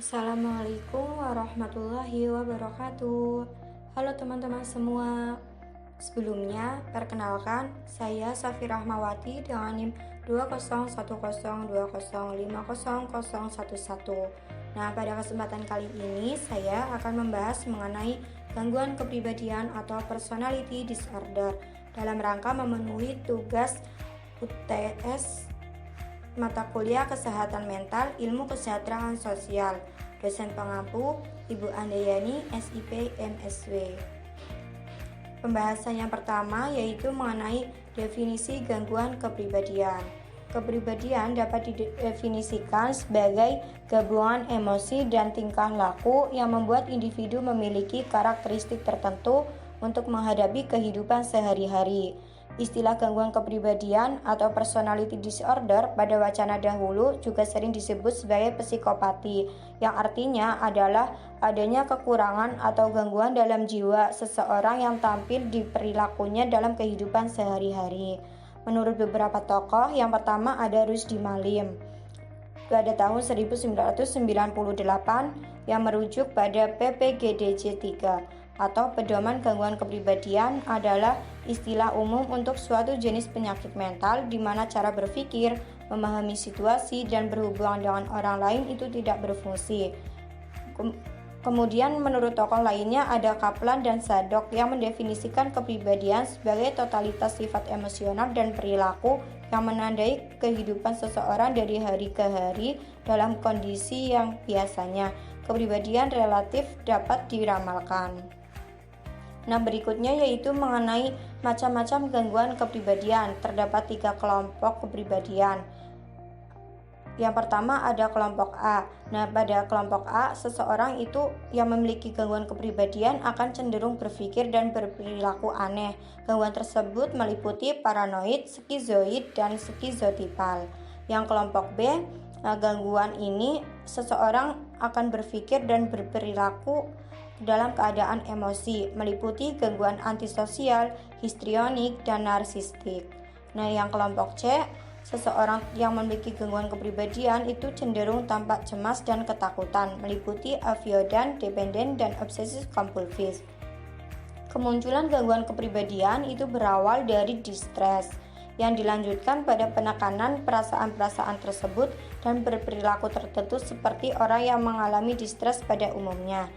Assalamualaikum warahmatullahi wabarakatuh. Halo teman-teman semua. Sebelumnya, perkenalkan, saya Safi Rahmawati dengan NIM 20102050011. Nah, pada kesempatan kali ini saya akan membahas mengenai gangguan kepribadian atau personality disorder dalam rangka memenuhi tugas UTS mata kuliah Kesehatan Mental Ilmu Kesejahteraan Sosial. Dosen pengampu Ibu Andayani, SIP, MSW. Pembahasan yang pertama yaitu mengenai definisi gangguan kepribadian. Kepribadian dapat didefinisikan sebagai gabungan emosi dan tingkah laku yang membuat individu memiliki karakteristik tertentu untuk menghadapi kehidupan sehari-hari. Istilah gangguan kepribadian atau personality disorder pada wacana dahulu juga sering disebut sebagai psikopati, yang artinya adalah adanya kekurangan atau gangguan dalam jiwa seseorang yang tampil di perilakunya dalam kehidupan sehari-hari. Menurut beberapa tokoh, yang pertama ada Rusdi Malim pada tahun 1998 yang merujuk pada PPGDJ 3 atau pedoman gangguan kepribadian adalah istilah umum untuk suatu jenis penyakit mental di mana cara berpikir, memahami situasi, dan berhubungan dengan orang lain itu tidak berfungsi. Kemudian menurut tokoh lainnya ada Kaplan dan Sadok yang mendefinisikan kepribadian sebagai totalitas sifat emosional dan perilaku yang menandai kehidupan seseorang dari hari ke hari dalam kondisi yang biasanya kepribadian relatif dapat diramalkan. Nah, berikutnya yaitu mengenai macam-macam gangguan kepribadian. Terdapat 3 kelompok kepribadian. Yang pertama ada kelompok A. Nah, pada kelompok A, seseorang itu yang memiliki gangguan kepribadian akan cenderung berpikir dan berperilaku aneh. Gangguan tersebut meliputi paranoid, skizoid, dan skizotipal. Yang kelompok B, gangguan ini seseorang akan berpikir dan berperilaku dalam keadaan emosi, meliputi gangguan antisosial, histrionik, dan narsistik. Nah, yang kelompok C, seseorang yang memiliki gangguan kepribadian itu cenderung tampak cemas dan ketakutan, meliputi avoidant, dependent, dan obsesif kompulsif. Kemunculan gangguan kepribadian itu berawal dari distres, yang dilanjutkan pada penekanan perasaan-perasaan tersebut dan berperilaku tertentu seperti orang yang mengalami distres pada umumnya.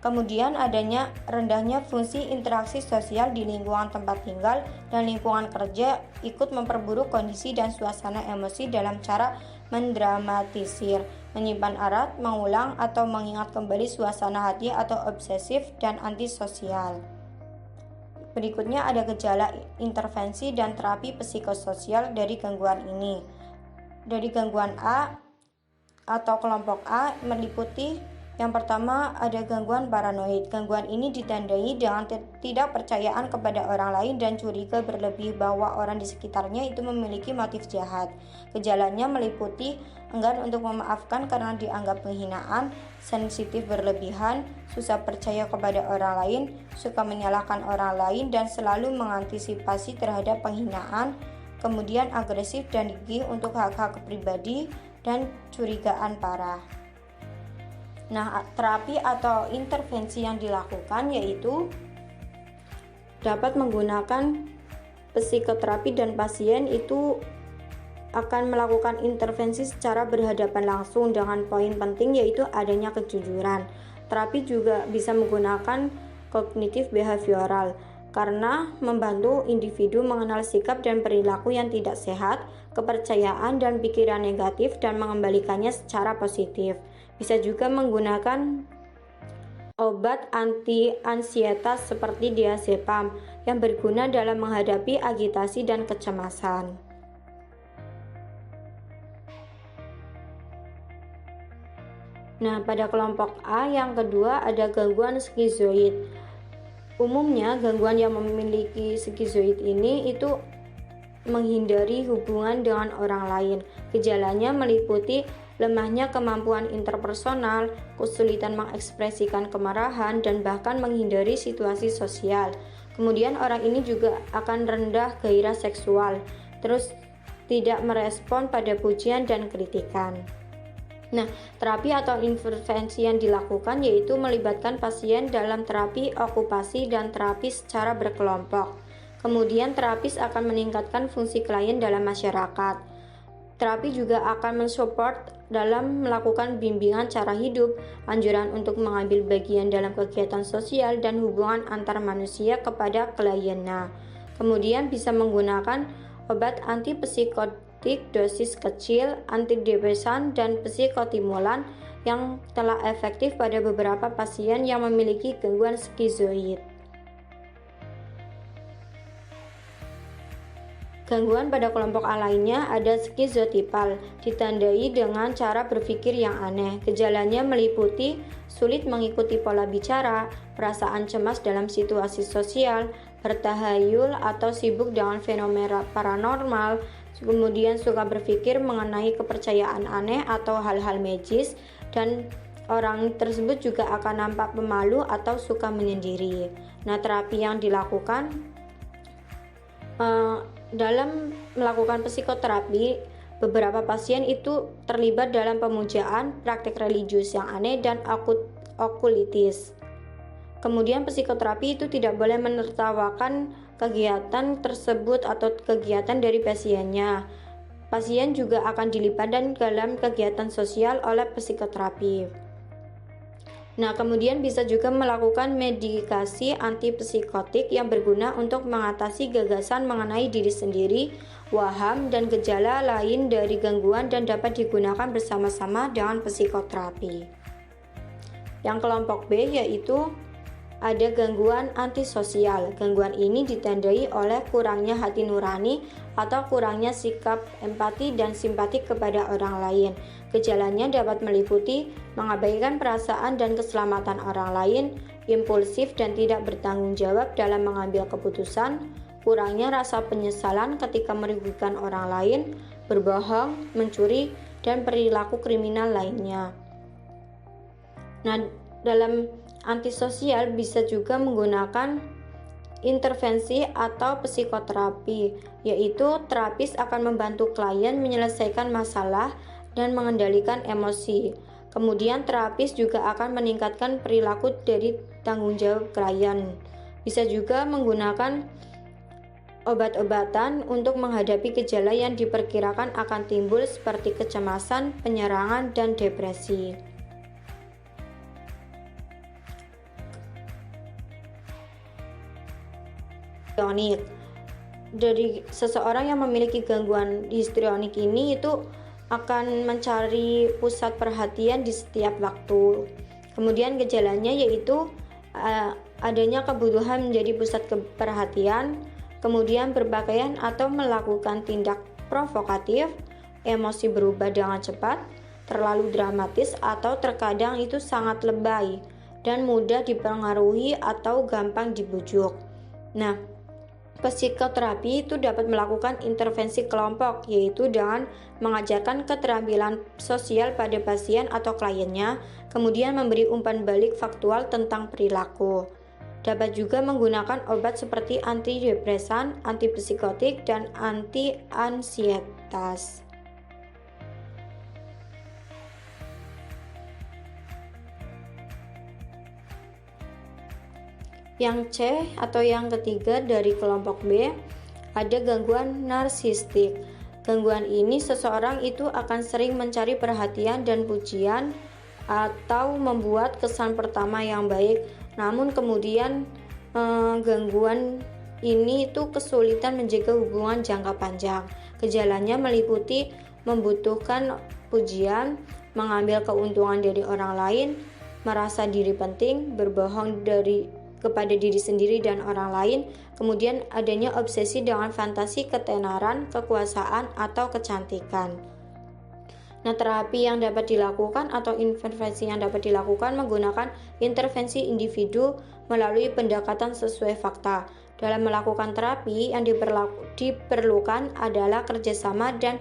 Kemudian adanya rendahnya fungsi interaksi sosial di lingkungan tempat tinggal dan lingkungan kerja ikut memperburuk kondisi dan suasana emosi dalam cara mendramatisir, menyimpan erat, mengulang, atau mengingat kembali suasana hati atau obsesif dan antisosial. Berikutnya ada gejala intervensi dan terapi psikososial dari gangguan ini. Dari gangguan A atau kelompok A meliputi yang pertama ada gangguan paranoid. Gangguan ini ditandai dengan ketidakpercayaan kepada orang lain dan curiga berlebih bahwa orang di sekitarnya itu memiliki motif jahat. Gejalanya meliputi enggan untuk memaafkan karena dianggap penghinaan, sensitif berlebihan, susah percaya kepada orang lain, suka menyalahkan orang lain, dan selalu mengantisipasi terhadap penghinaan, kemudian agresif dan gigih untuk hak-hak pribadi dan curigaan parah. Nah, terapi atau intervensi yang dilakukan yaitu dapat menggunakan psikoterapi dan pasien itu akan melakukan intervensi secara berhadapan langsung dengan poin penting yaitu adanya kejujuran. Terapi juga bisa menggunakan kognitif behavioral karena membantu individu mengenal sikap dan perilaku yang tidak sehat, kepercayaan dan pikiran negatif dan mengembalikannya secara positif. Bisa juga menggunakan obat anti-ansietas seperti diazepam yang berguna dalam menghadapi agitasi dan kecemasan. Nah, pada kelompok A yang kedua ada gangguan skizoid. Umumnya gangguan yang memiliki skizoid ini itu menghindari hubungan dengan orang lain. Gejalanya meliputi lemahnya kemampuan interpersonal, kesulitan mengekspresikan kemarahan, dan bahkan menghindari situasi sosial. Kemudian orang ini juga akan rendah gairah seksual, terus tidak merespon pada pujian dan kritikan. Nah, terapi atau intervensi yang dilakukan yaitu melibatkan pasien dalam terapi okupasi dan terapi secara berkelompok. Kemudian terapis akan meningkatkan fungsi klien dalam masyarakat. Terapi juga akan mensupport dalam melakukan bimbingan cara hidup, anjuran untuk mengambil bagian dalam kegiatan sosial dan hubungan antar manusia kepada kliennya. Kemudian bisa menggunakan obat antipsikotik dosis kecil, antidepresan, dan psikotimulan yang telah efektif pada beberapa pasien yang memiliki gangguan skizoid. Gangguan pada kelompok A lainnya ada skizotipal, ditandai dengan cara berpikir yang aneh. Gejalanya meliputi sulit mengikuti pola bicara, perasaan cemas dalam situasi sosial, bertahayul atau sibuk dengan fenomena paranormal, kemudian suka berpikir mengenai kepercayaan aneh atau hal-hal magis, dan orang tersebut juga akan nampak pemalu atau suka menyendiri. Nah, terapi yang dilakukan dalam melakukan psikoterapi, beberapa pasien itu terlibat dalam pemujaan, praktik religius yang aneh, dan okulitis. Kemudian psikoterapi itu tidak boleh menertawakan kegiatan tersebut atau kegiatan dari pasiennya. Pasien juga akan dilibatkan dalam kegiatan sosial oleh psikoterapi. Nah, kemudian bisa juga melakukan medikasi antipsikotik yang berguna untuk mengatasi gagasan mengenai diri sendiri, waham, dan gejala lain dari gangguan dan dapat digunakan bersama-sama dengan psikoterapi. Yang kelompok B yaitu ada gangguan antisosial. Gangguan ini ditandai oleh kurangnya hati nurani atau kurangnya sikap empati dan simpati kepada orang lain. Gejalanya dapat meliputi mengabaikan perasaan dan keselamatan orang lain, impulsif dan tidak bertanggung jawab dalam mengambil keputusan, kurangnya rasa penyesalan ketika merugikan orang lain, berbohong, mencuri, dan perilaku kriminal lainnya. Nah, dalam antisosial bisa juga menggunakan intervensi atau psikoterapi, yaitu terapis akan membantu klien menyelesaikan masalah dan mengendalikan emosi. Kemudian terapis juga akan meningkatkan perilaku dari tanggung jawab klien. Bisa juga menggunakan obat-obatan untuk menghadapi gejala yang diperkirakan akan timbul seperti kecemasan, penyerangan, dan depresi. Dari seseorang yang memiliki gangguan histrionik ini itu akan mencari pusat perhatian di setiap waktu. Kemudian gejalanya yaitu adanya kebutuhan menjadi pusat perhatian, kemudian berpakaian atau melakukan tindak provokatif, emosi berubah dengan cepat, terlalu dramatis atau terkadang itu sangat lebay dan mudah dipengaruhi atau gampang dibujuk. Nah, psikoterapi itu dapat melakukan intervensi kelompok, yaitu dengan mengajarkan keterampilan sosial pada pasien atau kliennya, kemudian memberi umpan balik faktual tentang perilaku. Dapat juga menggunakan obat seperti antidepresan, antipsikotik, dan anti-ansietas. Yang C atau yang ketiga dari kelompok B ada gangguan narsistik. Gangguan ini seseorang itu akan sering mencari perhatian dan pujian atau membuat kesan pertama yang baik. Namun kemudian gangguan ini itu kesulitan menjaga hubungan jangka panjang. Gejalanya meliputi membutuhkan pujian, mengambil keuntungan dari orang lain, merasa diri penting, berbohong kepada diri sendiri dan orang lain, kemudian adanya obsesi dengan fantasi ketenaran, kekuasaan, atau kecantikan. Nah, terapi yang dapat dilakukan atau intervensi yang dapat dilakukan menggunakan intervensi individu melalui pendekatan sesuai fakta. Dalam melakukan terapi yang diperlukan adalah kerjasama dan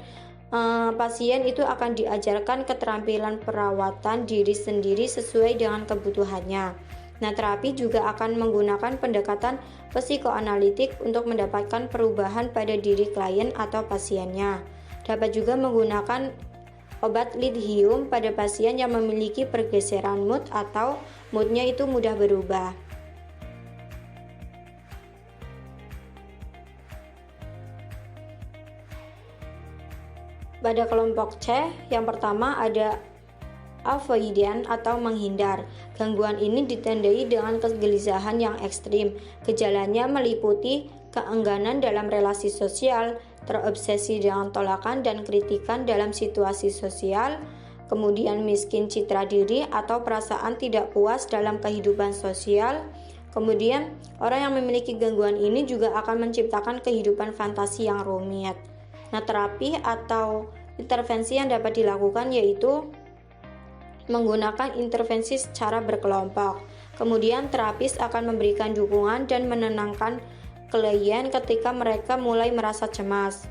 pasien itu akan diajarkan keterampilan perawatan diri sendiri sesuai dengan kebutuhannya. Nah, terapi juga akan menggunakan pendekatan psikoanalitik untuk mendapatkan perubahan pada diri klien atau pasiennya. Dapat juga menggunakan obat lithium pada pasien yang memiliki pergeseran mood atau moodnya itu mudah berubah. Pada kelompok C, yang pertama ada avoidant atau menghindar. Gangguan ini ditandai dengan kegelisahan yang ekstrim. Gejalanya meliputi keengganan dalam relasi sosial, terobsesi dengan tolakan dan kritikan dalam situasi sosial, kemudian miskin citra diri atau perasaan tidak puas dalam kehidupan sosial. Kemudian, orang yang memiliki gangguan ini juga akan menciptakan kehidupan fantasi yang rumit. Nah, terapi atau intervensi yang dapat dilakukan yaitu menggunakan intervensi secara berkelompok. Kemudian terapis akan memberikan dukungan dan menenangkan klien ketika mereka mulai merasa cemas,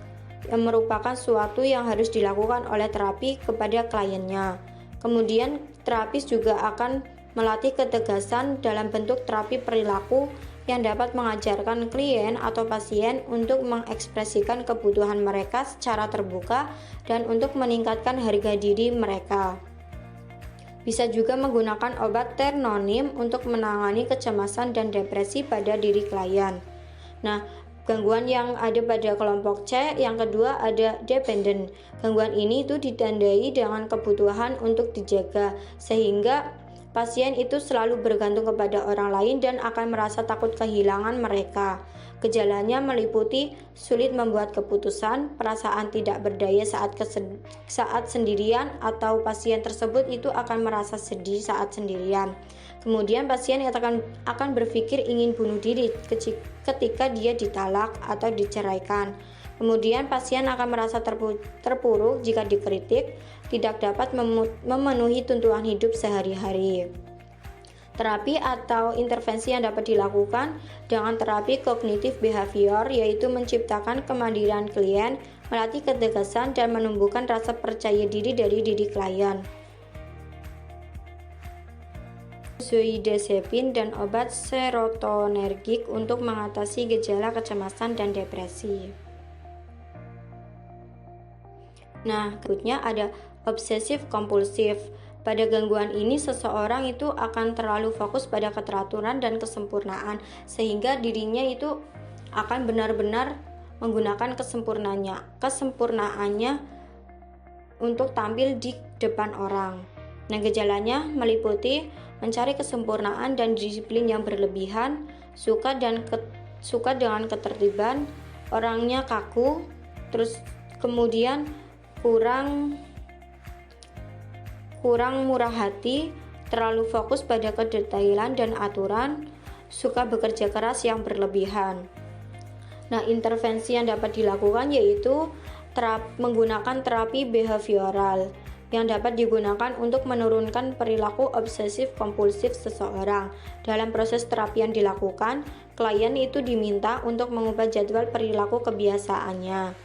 yang merupakan suatu yang harus dilakukan oleh terapi kepada kliennya. Kemudian terapis juga akan melatih ketegasan dalam bentuk terapi perilaku yang dapat mengajarkan klien atau pasien untuk mengekspresikan kebutuhan mereka secara terbuka dan untuk meningkatkan harga diri mereka. Bisa juga menggunakan obat ternonim untuk menangani kecemasan dan depresi pada diri klien. Nah, gangguan yang ada pada kelompok C, yang kedua ada dependent. Gangguan ini itu ditandai dengan kebutuhan untuk dijaga, sehingga pasien itu selalu bergantung kepada orang lain dan akan merasa takut kehilangan mereka. Gejalanya meliputi sulit membuat keputusan, perasaan tidak berdaya saat sendirian, atau pasien tersebut itu akan merasa sedih saat sendirian. Kemudian pasien akan berpikir ingin bunuh diri ketika dia ditalak atau diceraikan. Kemudian pasien akan merasa terpuruk jika dikritik, tidak dapat memenuhi tuntutan hidup sehari-hari. Terapi atau intervensi yang dapat dilakukan dengan terapi kognitif behavior yaitu menciptakan kemandirian klien, melatih ketegasan dan menumbuhkan rasa percaya diri dari diri klien. Zoidazepin dan obat serotonergik untuk mengatasi gejala kecemasan dan depresi. Nah, berikutnya ada obsesif kompulsif. Pada gangguan ini seseorang itu akan terlalu fokus pada keteraturan dan kesempurnaan sehingga dirinya itu akan benar-benar menggunakan kesempurnaannya untuk tampil di depan orang. Nah, gejalanya meliputi mencari kesempurnaan dan disiplin yang berlebihan, suka dengan ketertiban, orangnya kaku, terus kemudian kurang murah hati, terlalu fokus pada kedetailan dan aturan, suka bekerja keras yang berlebihan. Nah, intervensi yang dapat dilakukan yaitu menggunakan terapi behavioral yang dapat digunakan untuk menurunkan perilaku obsesif kompulsif seseorang. Dalam proses terapi yang dilakukan, klien itu diminta untuk mengubah jadwal perilaku kebiasaannya.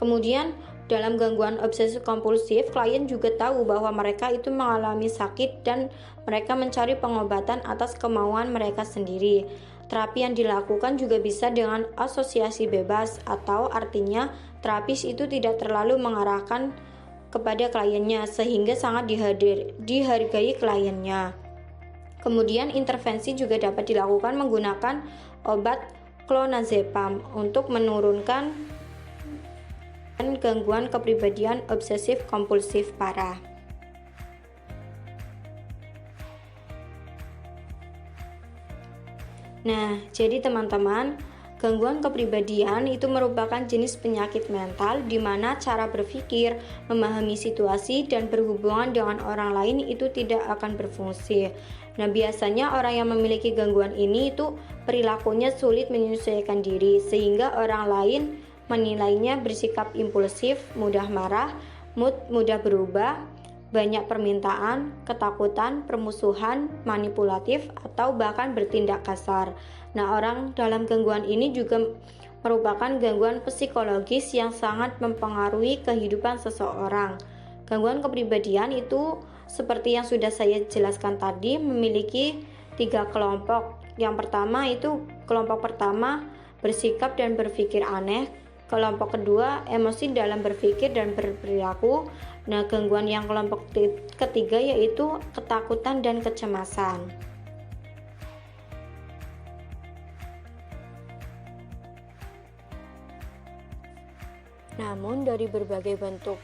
Kemudian, dalam gangguan obsesif kompulsif, klien juga tahu bahwa mereka itu mengalami sakit dan mereka mencari pengobatan atas kemauan mereka sendiri. Terapi yang dilakukan juga bisa dengan asosiasi bebas, atau artinya terapis itu tidak terlalu mengarahkan kepada kliennya sehingga sangat dihargai kliennya. Kemudian intervensi juga dapat dilakukan menggunakan obat clonazepam untuk menurunkan gangguan kepribadian obsesif kompulsif parah. Nah, jadi teman-teman, gangguan kepribadian itu merupakan jenis penyakit mental di mana cara berpikir, memahami situasi, dan berhubungan dengan orang lain itu tidak akan berfungsi. Nah, biasanya orang yang memiliki gangguan ini itu perilakunya sulit menyesuaikan diri sehingga orang lain menilainya bersikap impulsif, mudah marah, mood mudah berubah, banyak permintaan, ketakutan, permusuhan, manipulatif, atau bahkan bertindak kasar. Nah, orang dalam gangguan ini juga merupakan gangguan psikologis yang sangat mempengaruhi kehidupan seseorang. Gangguan kepribadian itu seperti yang sudah saya jelaskan tadi memiliki 3 kelompok. Yang pertama itu kelompok pertama bersikap dan berpikir aneh. Kelompok kedua, emosi dalam berpikir dan berperilaku. Nah, gangguan yang kelompok ketiga yaitu ketakutan dan kecemasan. Namun dari berbagai bentuk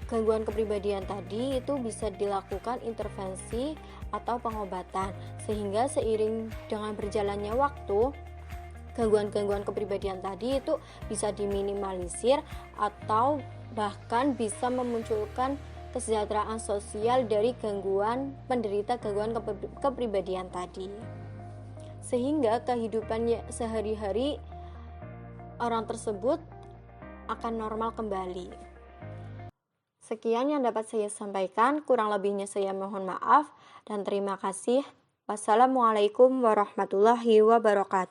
gangguan kepribadian tadi itu bisa dilakukan intervensi atau pengobatan, sehingga seiring dengan berjalannya waktu gangguan-gangguan kepribadian tadi itu bisa diminimalisir atau bahkan bisa memunculkan kesejahteraan sosial dari penderita gangguan kepribadian tadi, sehingga kehidupannya sehari-hari orang tersebut akan normal kembali. Sekian yang dapat saya sampaikan, kurang lebihnya saya mohon maaf dan terima kasih. Wassalamualaikum warahmatullahi wabarakatuh.